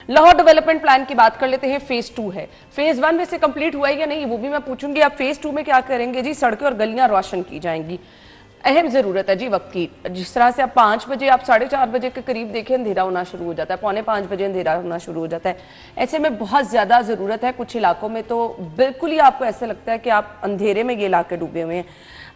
Lahore development plan کی بات کر لیتے ہیں. فیز 2 ہے, فیز 1 ویسے کمپلیٹ ہوا ہے یا نہیں وہ بھی میں پوچھوں گی. آپ فیز 2 میں کیا کریں گے؟ جی سڑکیں اور گلیاں روشن کی جائیں گی. اہم ضرورت ہے جی وقت کی. جس طرح سے آپ 5 بجے آپ 4:30 بجے کے قریب دیکھیں اندھیرا ہونا شروع ہو جاتا ہے, 4:45 بجے اندھیرا ہونا شروع ہو جاتا ہے. ایسے میں بہت زیادہ ضرورت ہے. کچھ علاقوں میں تو بالکل ہی آپ کو ایسا لگتا ہے کہ آپ اندھیرے میں یہ علاقے ڈوبے ہوئے ہیں.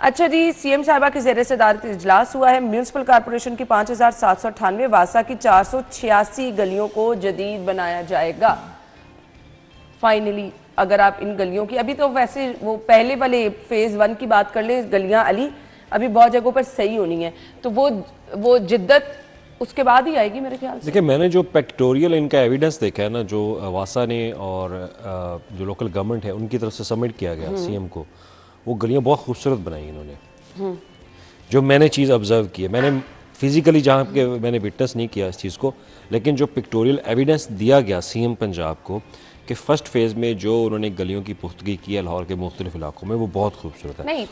اچھا جی, سی ایم صاحبہ کی زیر صدارت اجلاس ہوا ہے. میونسپل کارپوریشن کی 5798, واسا کی 486 گلیوں کو جدید بنایا جائے گا. فائنلی اگر آپ ان گلیوں کی, ابھی تو ویسے وہ پہلے والے فیز 1 کی بات کر لیں, گلیاں علی ابھی بہت جگہوں پر صحیح ہونی ہے, تو وہ جدت اس کے بعد ہی آئے گی میرے خیال سے. دیکھیں میں نے جو پیکٹوریل ان کا ایویڈنس دیکھا ہے نا, جو واسا نے اور جو لوکل گورنمنٹ ہے ان کی طرف سے سبمٹ کیا گیا سی ایم کو, وہ گلیاں بہت خوبصورت بنائی انہوں نے. جو میں نے چیز آبزرو کی ہے, میں نے فزیکلی جہاں کہ میں نے وٹنس نہیں کیا اس چیز کو, لیکن جو پکٹوریل ایویڈنس دیا گیا سی ایم پنجاب کو کہ فرسٹ فیز میں جو انہوں نے گلیوں کی پختگی کی ہے لاہور کے مختلف علاقوں میں, وہ بہت خوبصورت ہے.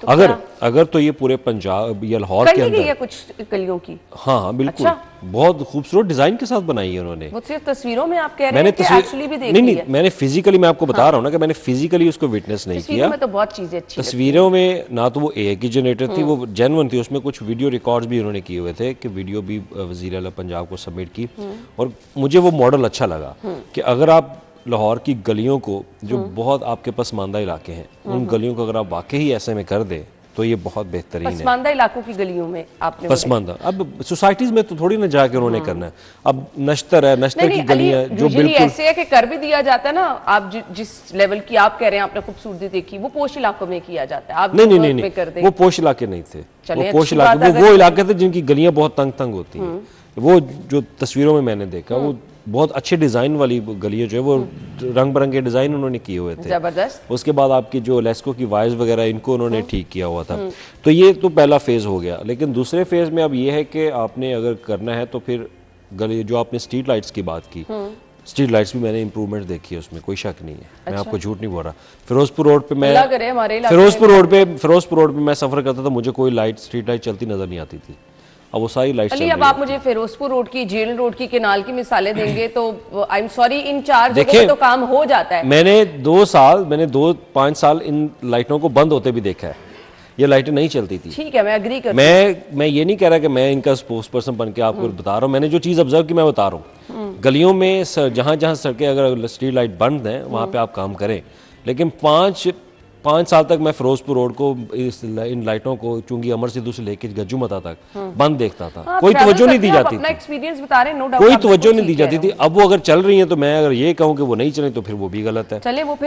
اگر تو یہ پورے پنجاب یا لاہور کے اندر ہے کچھ گلیوں کی, ہاں بالکل بہت خوبصورت ڈیزائن کے ساتھ بنائی ہے انہوں نے. وہ صرف تصویروں میں آپ کہہ رہے ہیں کہ ایکچولی بھی دیکھ لی ہے؟ میں نے فزیکلی, میں آپ کو بتا رہا ہوں نا کہ میں نے فزیکلی اس کو وٹنس نہیں کیا. تصویروں میں تو بہت چیزیں اچھی, تصویروں میں نہ تو وہ اے آئی کی جنریٹر تھی, وہ جینون تھی. اس میں کچھ ویڈیو ریکارڈز بھی انہوں نے کیے ہوئے تھے کہ ویڈیو بھی وزیر اعلیٰ پنجاب کو سبمٹ کی, اور مجھے وہ ماڈل اچھا لگا کہ اگر آپ لاہور کی گلیوں کو, جو بہت آپ کے پسماندہ علاقے ہیں, ان گلیوں کو اگر آپ واقعی ایسے میں کر دیں تو یہ بہت بہترین ہے. پسماندہ علاقوں کی گلیوں میں آپ نے پسماندہ, اب سوسائٹیز میں تو تھوڑی نہ جا کے انہوں نے کرنا ہے. اب نشتر ہے, نشتر کی گلیاں جو بالکل ایسے ہے کہ کر بھی دیا جاتا ہے نا. آپ جس لیول کی آپ کہہ رہے ہیں آپ نے خوبصورتی دیکھی, وہ پوش علاقوں میں کیا جاتا ہے. آپ نہیں, وہ پوش علاقے نہیں تھے. وہ پوش علاقے, وہ علاقے تھے جن کی گلیاں بہت تنگ تنگ ہوتی ہیں. وہ جو تصویروں میں نے دیکھا, وہ بہت اچھے ڈیزائن والی گلیاں جو ہے, وہ رنگ برنگے ڈیزائن انہوں نے کیے ہوئے تھے. زبردست. اس کے بعد آپ کی جو لیسکو کی وائز وغیرہ, ان کو انہوں نے ٹھیک کیا ہوا تھا. تو یہ تو پہلا فیز ہو گیا. لیکن دوسرے فیز میں اب یہ ہے کہ آپ نے اگر کرنا ہے تو پھر گلی, جو آپ نے اسٹریٹ لائٹس کی بات کی, اسٹریٹ لائٹس بھی میں نے امپروومنٹ دیکھی ہے, اس میں کوئی شک نہیں ہے, میں آپ کو جھوٹ نہیں بول رہا. فیروزپور روڈ پہ میں فیروزپور روڈ پہ میں سفر کرتا تھا, مجھے کوئی لائٹ اسٹریٹ لائٹ چلتی نظر نہیں آتی تھی. اب وہ ساری لائٹس چل رہی ہیں. اب آپ مجھے فیروزپور روڈ کی, جیل روڈ کی, کینال کی مثالیں دیں گے تو آئی ایم سوری, ان 4 جگہوں پہ تو کام ہو جاتا ہے. میں نے 2-5 سال ان لائٹوں کو بند ہوتے بھی دیکھا ہے. یہ لائٹیں نہیں چلتی تھی. ٹھیک ہے, میں اگری کرتا ہوں. میں یہ نہیں کہہ رہا کہ میں ان کا اسپوکس پرسن بن کے آپ کو بتا رہا ہوں. میں نے جو چیز آبزرو کی میں بتا رہا ہوں. گلیوں میں جہاں جہاں سڑکیں اگر اسٹریٹ لائٹ بند ہیں وہاں پہ آپ کام کریں. لیکن 5 سال تک میں فیروزپور روڈ کو, ان لائٹوں کو, چونکہ امر سدھو سے لے کے گجو متا تک بند دیکھتا تھا. کوئی توجہ نہیں دی جاتی تھی, کوئی توجہ نہیں دی جاتی تھی. اب وہ اگر چل رہی ہیں تو میں اگر یہ کہوں کہ وہ نہیں چلیں تو پھر وہ بھی غلط ہے.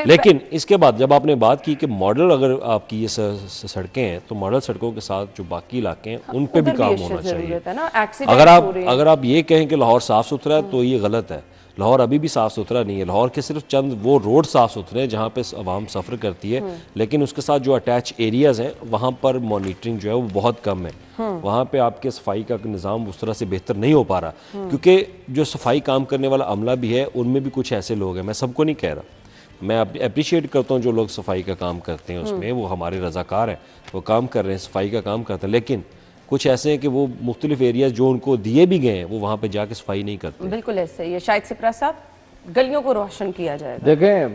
لیکن اس کے بعد جب آپ نے بات کی کہ ماڈل اگر آپ کی یہ سڑکیں ہیں, تو ماڈل سڑکوں کے ساتھ جو باقی علاقے ہیں ان پہ بھی کام ہونا چاہیے. اگر آپ یہ کہیں کہ لاہور صاف ستھرا ہے تو یہ غلط ہے. لاہور ابھی بھی صاف ستھرا نہیں ہے. لاہور کے صرف چند وہ روڈ صاف ستھرے ہیں جہاں پہ عوام سفر کرتی ہے, لیکن اس کے ساتھ جو اٹیچ ایریاز ہیں وہاں پر مانیٹرنگ جو ہے وہ بہت کم ہے. وہاں پہ آپ کے صفائی کا نظام اس طرح سے بہتر نہیں ہو پا رہا, کیونکہ جو صفائی کام کرنے والا عملہ بھی ہے ان میں بھی کچھ ایسے لوگ ہیں, میں سب کو نہیں کہہ رہا, میں اپریشیٹ کرتا ہوں جو لوگ صفائی کا کام کرتے ہیں, اس میں وہ ہمارے رضاکار ہیں, وہ کام کر رہے ہیں, صفائی کا کام کرتے ہیں. لیکن کچھ ایسے ہیں کہ وہ مختلف ایریاز جو ان کو دیے بھی گئے ہیں وہ وہاں پہ جا کے صفائی نہیں کرتے. بالکل ایسے ہی ہے. شاہد سپرا صاحب, گلیوں کو روشن کیا جائے گا. دیکھیں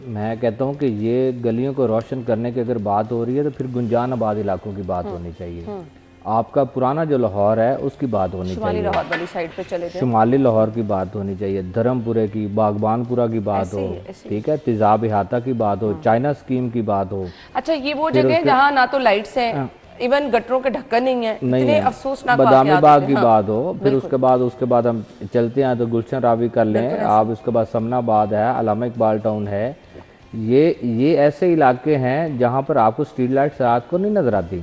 میں کہتا ہوں کہ یہ گلیوں کو روشن کرنے کی اگر بات ہو رہی ہے تو پھر گنجان آباد علاقوں کی بات ہونی چاہیے. آپ کا پرانا جو لاہور ہے اس کی بات ہونی چاہیے, شمالی لاہور والی سائڈ پہ چلے جائیں, شمالی لاہور کی بات ہونی چاہیے, دھرم پورے کی, باغبان پورہ کی بات ہو, ٹھیک ہے, تیزاب احاطہ کی بات ہو, چائنا اسکیم کی بات ہو. اچھا یہ وہ جگہ جہاں نہ تو لائٹس ہیں, ایون گٹروں کے ڈھکن نہیں ہیں, اتنے افسوسناک بادامی باغ کی بات ہو. پھر اس کے بعد ہم چلتے ہیں تو گلشن راوی کر لیں آپ, اس کے بعد سمنا آباد ہے, علامہ اقبال ٹاؤن ہے. یہ ایسے علاقے ہیں جہاں پر آپ کو اسٹریٹ لائٹ رات کو نہیں نظر آتی.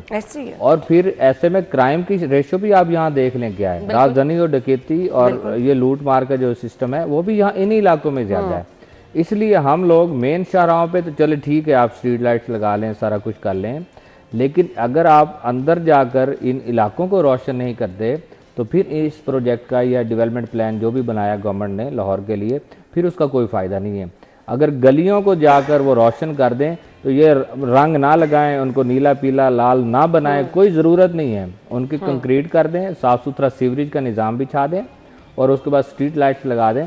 اور پھر ایسے میں کرائم کی ریشو بھی آپ یہاں دیکھ لیں کیا ہے, رازدانی اور ڈکیتی اور یہ لوٹ مار کا جو سسٹم ہے وہ بھی یہاں انہی علاقوں میں زیادہ ہے. اس لیے ہم لوگ مین شاہراہوں پہ تو چلے ٹھیک ہے, آپ اسٹریٹ لائٹس لگا لیں, سارا کچھ کر لیں, لیکن اگر آپ اندر جا کر ان علاقوں کو روشن نہیں کرتے تو پھر اس پروجیکٹ کا یا ڈیولپمنٹ پلان جو بھی بنایا گورنمنٹ نے لاہور کے لیے, پھر اس کا کوئی فائدہ نہیں ہے. اگر گلیوں کو جا کر وہ روشن کر دیں تو یہ رنگ نہ لگائیں, ان کو نیلا پیلا لال نہ بنائیں, کوئی ضرورت نہیں ہے. ان کی کنکریٹ کر دیں, صاف ستھرا سیوریج کا نظام بچھا دیں, اور اس کے بعد اسٹریٹ لائٹس لگا دیں,